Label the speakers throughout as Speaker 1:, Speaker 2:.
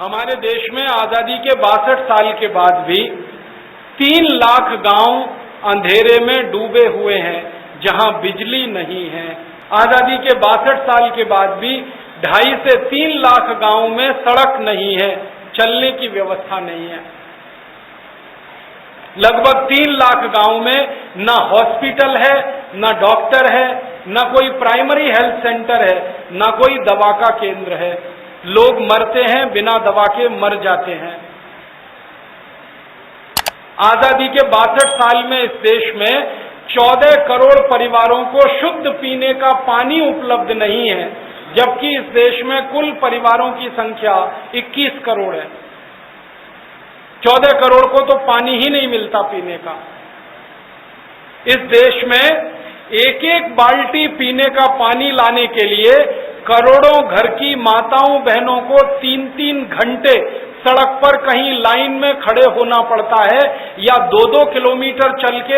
Speaker 1: हमारे देश में आजादी के 62 साल के बाद भी 3 लाख गांव अंधेरे में डूबे हुए हैं, जहां बिजली नहीं है। आजादी के 62 साल के बाद भी 2.5 से 3 लाख गांव में सड़क नहीं है, चलने की व्यवस्था नहीं है। लगभग 3 लाख गांव में ना हॉस्पिटल है, ना डॉक्टर है, ना कोई प्राइमरी हेल्थ सेंटर है, ना कोई दवा का केंद्र है। लोग मरते हैं, बिना दवा के मर जाते हैं। आजादी के 62 साल में इस देश में 14 करोड़ परिवारों को शुद्ध पीने का पानी उपलब्ध नहीं है, जबकि इस देश में कुल परिवारों की संख्या 21 करोड़ है। 14 करोड़ को तो पानी ही नहीं मिलता पीने का। इस देश में एक एक बाल्टी पीने का पानी लाने के लिए करोड़ों घर की माताओं बहनों को 3-3 घंटे सड़क पर कहीं लाइन में खड़े होना पड़ता है, या 2-2 किलोमीटर चल के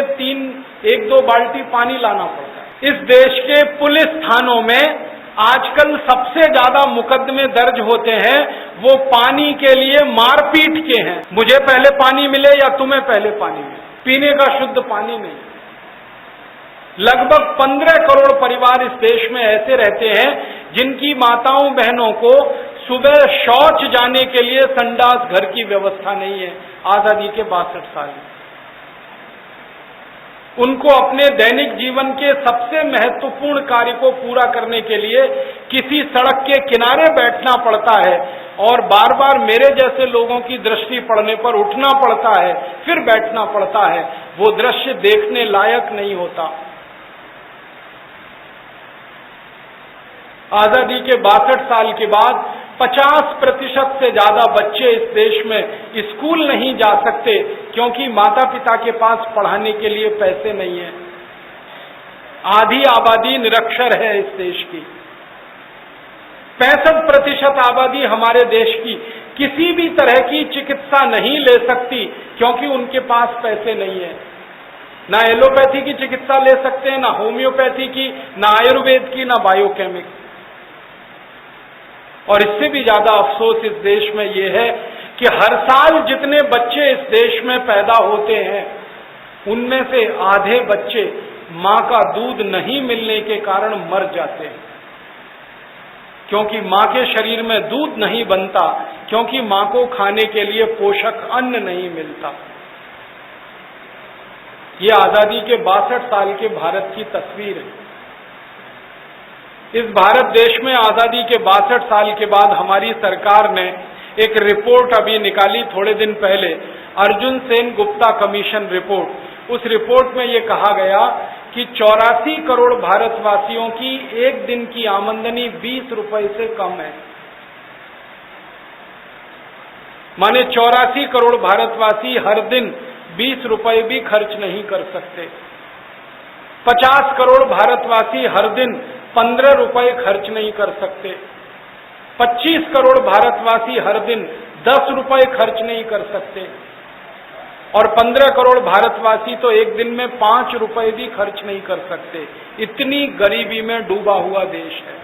Speaker 1: 1-2 बाल्टी पानी लाना पड़ता है। इस देश के पुलिस थानों में आजकल सबसे ज्यादा मुकदमे दर्ज होते हैं, वो पानी के लिए मारपीट के हैं। मुझे पहले पानी मिले या तुम्हें पहले पानी मिले, पीने का शुद्ध पानी नहीं। लगभग 15 करोड़ परिवार इस देश में ऐसे रहते हैं जिनकी माताओं बहनों को सुबह शौच जाने के लिए संडास घर की व्यवस्था नहीं है। आजादी के 62 साल उनको अपने दैनिक जीवन के सबसे महत्वपूर्ण कार्य को पूरा करने के लिए किसी सड़क के किनारे बैठना पड़ता है, और बार बार मेरे जैसे लोगों की दृष्टि पड़ने पर उठना पड़ता है, फिर बैठना पड़ता है। वो दृश्य देखने लायक नहीं होता। आजादी के 62 साल के बाद 50% से ज्यादा बच्चे इस देश में स्कूल नहीं जा सकते, क्योंकि माता पिता के पास पढ़ाने के लिए पैसे नहीं है। आधी आबादी निरक्षर है इस देश की। 65% आबादी हमारे देश की किसी भी तरह की चिकित्सा नहीं ले सकती, क्योंकि उनके पास पैसे नहीं है। ना एलोपैथी की चिकित्सा ले सकते हैं, ना होम्योपैथी की, ना आयुर्वेद की, ना बायोकेमिक्स। और इससे भी ज्यादा अफसोस इस देश में यह है कि हर साल जितने बच्चे इस देश में पैदा होते हैं, उनमें से आधे बच्चे मां का दूध नहीं मिलने के कारण मर जाते हैं, क्योंकि मां के शरीर में दूध नहीं बनता, क्योंकि मां को खाने के लिए पोषक अन्न नहीं मिलता। ये आजादी के 62 साल के भारत की तस्वीर है। इस भारत देश में आजादी के 62 साल के बाद हमारी सरकार ने एक रिपोर्ट अभी निकाली थोड़े दिन पहले, अर्जुन सेन गुप्ता कमीशन रिपोर्ट। उस रिपोर्ट में ये कहा गया कि 84 करोड़ भारतवासियों की एक दिन की आमदनी 20 रुपए से कम है। माने 84 करोड़ भारतवासी हर दिन 20 रुपए भी खर्च नहीं कर सकते। 50 करोड़ भारतवासी हर दिन 15 रुपए खर्च नहीं कर सकते। 25 करोड़ भारतवासी हर दिन 10 रुपए खर्च नहीं कर सकते, और 15 करोड़ भारतवासी तो एक दिन में 5 रुपए भी खर्च नहीं कर सकते। इतनी गरीबी में डूबा हुआ देश है।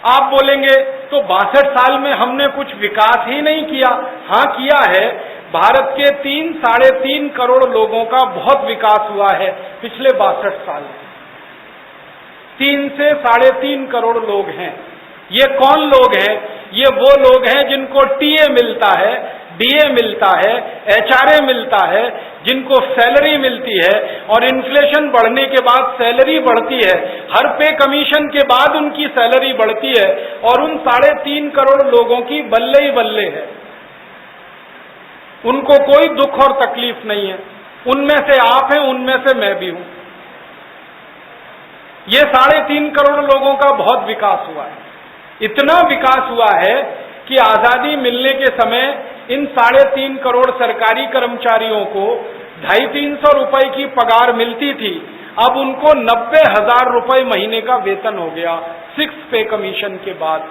Speaker 1: आप बोलेंगे तो 62 साल में हमने कुछ विकास ही नहीं किया। हाँ, किया है। भारत के 3-3.5 करोड़ लोगों का बहुत विकास हुआ है पिछले 62 साल में। 3 से 3.5 करोड़ लोग हैं। ये कौन लोग हैं? ये वो लोग हैं जिनको टीए मिलता है, डीए मिलता है, एचआरए मिलता है, जिनको सैलरी मिलती है, और इन्फ्लेशन बढ़ने के बाद सैलरी बढ़ती है। हर पे कमीशन के बाद उनकी सैलरी बढ़ती है, और उन 3.5 करोड़ लोगों की बल्ले ही बल्ले है। उनको कोई दुख और तकलीफ नहीं है। उनमें से आप हैं, उनमें से मैं भी हूं। ये 3.5 करोड़ लोगों का बहुत विकास हुआ है। इतना विकास हुआ है कि आजादी मिलने के समय इन 3.5 करोड़ सरकारी कर्मचारियों को 250-300 रुपए की पगार मिलती थी। अब उनको 90,000 रुपए महीने का वेतन हो गया 6 पे कमीशन के बाद।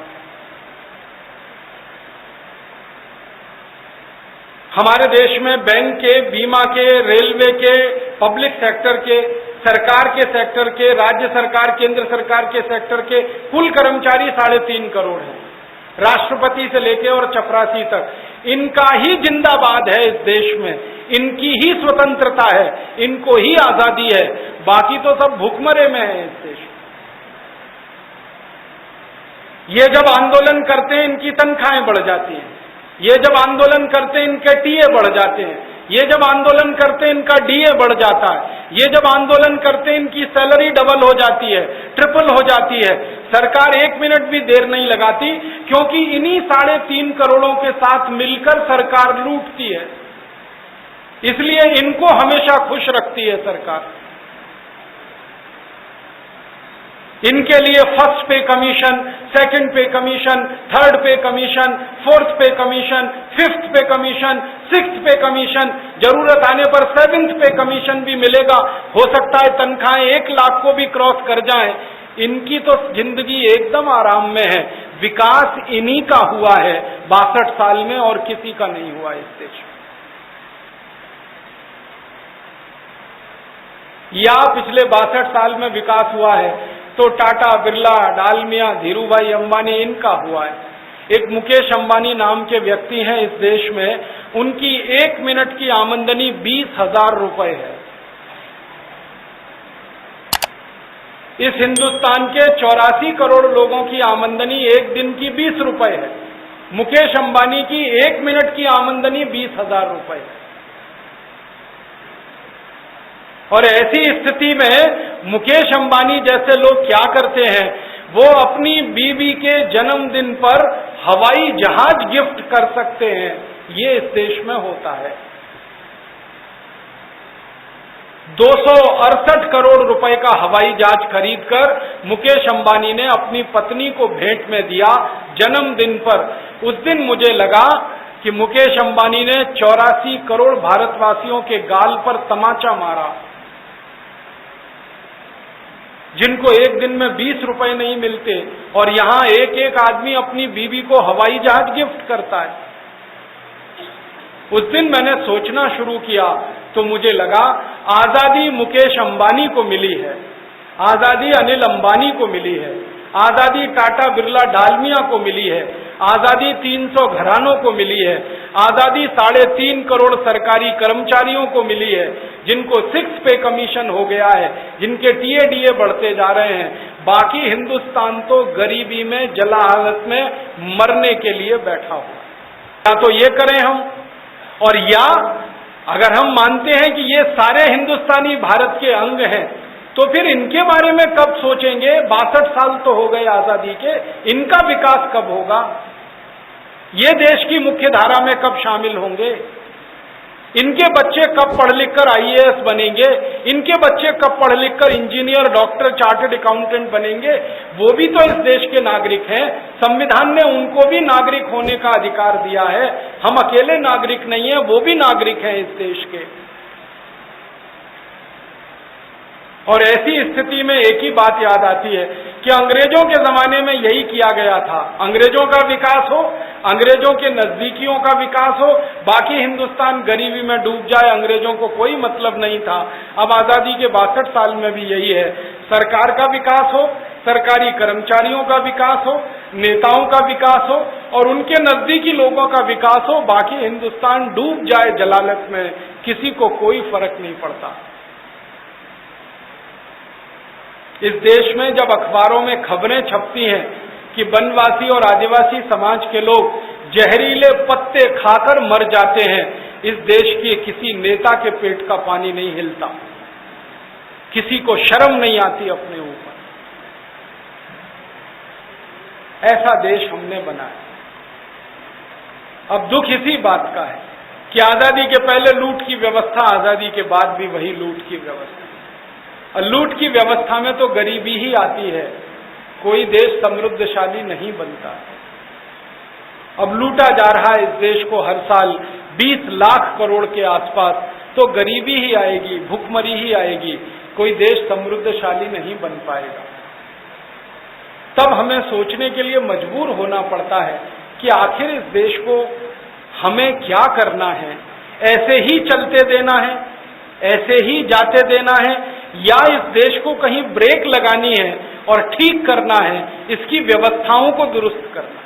Speaker 1: हमारे देश में बैंक के, बीमा के, रेलवे के, पब्लिक सेक्टर के, सरकार के सेक्टर के, राज्य सरकार, केंद्र सरकार के सेक्टर के कुल कर्मचारी 3.5 करोड़ हैं। राष्ट्रपति से लेके और चपरासी तक, इनका ही जिंदाबाद है इस देश में, इनकी ही स्वतंत्रता है, इनको ही आजादी है, बाकी तो सब भूखमरे में है इस देश में। ये जब आंदोलन करते हैं इनकी तनख्वाहें बढ़ जाती हैं, ये जब आंदोलन करते हैं इनके टीए बढ़ जाते हैं, ये जब आंदोलन करते हैं इनका डीए बढ़ जाता है, ये जब आंदोलन करते हैं इनकी सैलरी डबल हो जाती है, ट्रिपल हो जाती है। सरकार 1 मिनट भी देर नहीं लगाती, क्योंकि इन्हीं 3.5 करोड़ों के साथ मिलकर सरकार लूटती है, इसलिए इनको हमेशा खुश रखती है सरकार। इनके लिए फर्स्ट पे कमीशन, सेकंड पे कमीशन, थर्ड पे कमीशन, फोर्थ पे कमीशन, फिफ्थ पे कमीशन, सिक्स्थ पे कमीशन, जरूरत आने पर 7th पे कमीशन भी मिलेगा। हो सकता है तनख्वाहें 1 लाख को भी क्रॉस कर जाएं। इनकी तो जिंदगी एकदम आराम में है। विकास इन्हीं का हुआ है 62 साल में, और किसी का नहीं हुआ इस देश में। या पिछले 62 साल में विकास हुआ है तो टाटा, बिरला, डालमिया, धीरूभाई अंबानी, इनका हुआ है। एक मुकेश अंबानी नाम के व्यक्ति हैं इस देश में, उनकी 1 मिनट की आमदनी 20,000 रुपए है। इस हिंदुस्तान के 84 करोड़ लोगों की आमदनी 1 दिन की 20 रुपए है। मुकेश अंबानी की 1 मिनट की आमदनी 20,000 रुपए है। और ऐसी स्थिति में मुकेश अंबानी जैसे लोग क्या करते हैं, वो अपनी बीवी के जन्मदिन पर हवाई जहाज गिफ्ट कर सकते हैं। ये इस देश में होता है। 268 करोड़ रुपए का हवाई जहाज खरीदकर मुकेश अंबानी ने अपनी पत्नी को भेंट में दिया जन्मदिन पर। उस दिन मुझे लगा कि मुकेश अंबानी ने 84 करोड़ भारतवासियों के गाल पर तमाचा मारा, जिनको 1 दिन में 20 रुपए नहीं मिलते, और यहां एक एक आदमी अपनी बीवी को हवाई जहाज गिफ्ट करता है। उस दिन मैंने सोचना शुरू किया तो मुझे लगा आजादी मुकेश अंबानी को मिली है, आजादी अनिल अंबानी को मिली है, आजादी टाटा, बिरला, डालमिया को मिली है, आजादी 300 घरानों को मिली है, आजादी 3.5 करोड़ सरकारी कर्मचारियों को मिली है, जिनको 6 पे कमीशन हो गया है, जिनके टीए डीए बढ़ते जा रहे हैं। बाकी हिंदुस्तान तो गरीबी में, जला हालत में मरने के लिए बैठा हुआ। या तो ये करें हम, और या अगर हम मानते हैं कि ये सारे हिंदुस्तानी भारत के अंग हैं, तो फिर इनके बारे में कब सोचेंगे? 62 साल तो हो गए आजादी के, इनका विकास कब होगा? ये देश की मुख्य धारा में कब शामिल होंगे? इनके बच्चे कब पढ़ लिख कर IAS बनेंगे? इनके बच्चे कब पढ़ लिख कर इंजीनियर, डॉक्टर, चार्टर्ड अकाउंटेंट बनेंगे? वो भी तो इस देश के नागरिक हैं। संविधान ने उनको भी नागरिक होने का अधिकार दिया है। हम अकेले नागरिक नहीं है, वो भी नागरिक हैं इस देश के। और ऐसी स्थिति में एक ही बात याद आती है कि अंग्रेजों के जमाने में यही किया गया था। अंग्रेजों का विकास हो, अंग्रेजों के नजदीकियों का विकास हो, बाकी हिंदुस्तान गरीबी में डूब जाए, अंग्रेजों को कोई मतलब नहीं था। अब आजादी के 62 साल में भी यही है। सरकार का विकास हो, सरकारी कर्मचारियों का विकास हो, नेताओं का विकास हो, और उनके नजदीकी लोगों का विकास हो, बाकी हिंदुस्तान डूब जाए जलालत में, किसी को कोई फर्क नहीं पड़ता। इस देश में जब अखबारों में खबरें छपती हैं कि वनवासी और आदिवासी समाज के लोग जहरीले पत्ते खाकर मर जाते हैं, इस देश के किसी नेता के पेट का पानी नहीं हिलता, किसी को शर्म नहीं आती अपने ऊपर। ऐसा देश हमने बनाया। अब दुख इसी बात का है कि आजादी के पहले लूट की व्यवस्था, आजादी के बाद भी वही लूट की व्यवस्था। लूट की व्यवस्था में तो गरीबी ही आती है, कोई देश समृद्धशाली नहीं बनता। अब लूटा जा रहा है इस देश को हर साल 20 लाख करोड़ के आसपास, तो गरीबी ही आएगी, भूखमरी ही आएगी, कोई देश समृद्धशाली नहीं बन पाएगा। तब हमें सोचने के लिए मजबूर होना पड़ता है कि आखिर इस देश को हमें क्या करना है? ऐसे ही चलते देना है, ऐसे ही जाते देना है, या इस देश को कहीं ब्रेक लगानी है और ठीक करना है, इसकी व्यवस्थाओं को दुरुस्त करना है।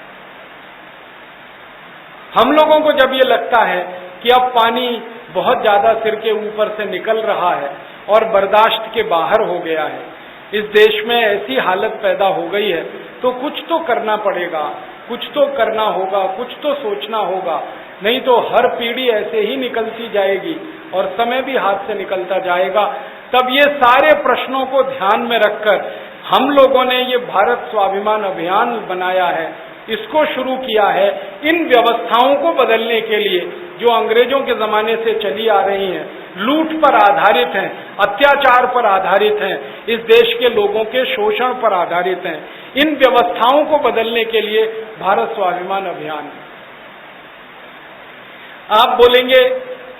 Speaker 1: हम लोगों को जब ये लगता है कि अब पानी बहुत ज्यादा सिर के ऊपर से निकल रहा है और बर्दाश्त के बाहर हो गया है, इस देश में ऐसी हालत पैदा हो गई है, तो कुछ तो करना पड़ेगा, कुछ तो करना होगा, कुछ तो सोचना होगा, नहीं तो हर पीढ़ी ऐसे ही निकलती जाएगी और समय भी हाथ से निकलता जाएगा। तब ये सारे प्रश्नों को ध्यान में रखकर हम लोगों ने ये भारत स्वाभिमान अभियान बनाया है, इसको शुरू किया है इन व्यवस्थाओं को बदलने के लिए जो अंग्रेजों के जमाने से चली आ रही हैं, लूट पर आधारित हैं, अत्याचार पर आधारित हैं, इस देश के लोगों के शोषण पर आधारित हैं। इन व्यवस्थाओं को बदलने के लिए भारत स्वाभिमान अभियान है। आप बोलेंगे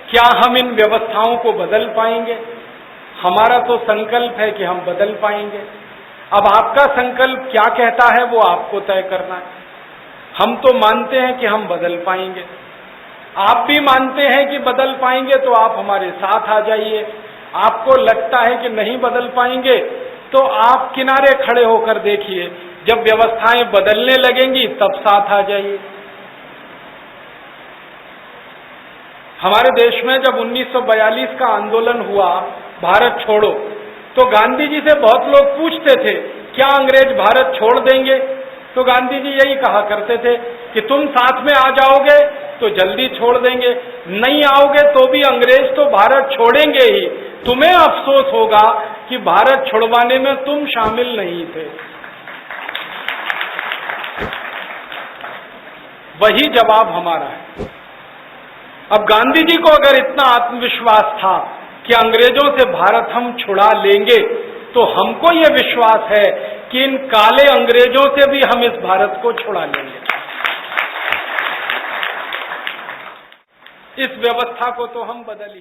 Speaker 1: क्या हम इन व्यवस्थाओं को बदल पाएंगे? हमारा तो संकल्प है कि हम बदल पाएंगे। अब आपका संकल्प क्या कहता है वो आपको तय करना है। हम तो मानते हैं कि हम बदल पाएंगे, आप भी मानते हैं कि बदल पाएंगे, तो आप हमारे साथ आ जाइए। आपको लगता है कि नहीं बदल पाएंगे तो आप किनारे खड़े होकर देखिए, जब व्यवस्थाएं बदलने लगेंगी तब साथ आ जाइए। हमारे देश में जब 1942 का आंदोलन हुआ भारत छोड़ो, तो गांधी जी से बहुत लोग पूछते थे क्या अंग्रेज भारत छोड़ देंगे? तो गांधी जी यही कहा करते थे कि तुम साथ में आ जाओगे तो जल्दी छोड़ देंगे, नहीं आओगे तो भी अंग्रेज तो भारत छोड़ेंगे ही, तुम्हें अफसोस होगा कि भारत छुड़वाने में तुम शामिल नहीं थे। वही जवाब हमारा है। अब गांधी जी को अगर इतना आत्मविश्वास था कि अंग्रेजों से भारत हम छुड़ा लेंगे, तो हमको ये विश्वास है कि इन काले अंग्रेजों से भी हम इस भारत को छुड़ा लेंगे। इस व्यवस्था को तो हम बदल ही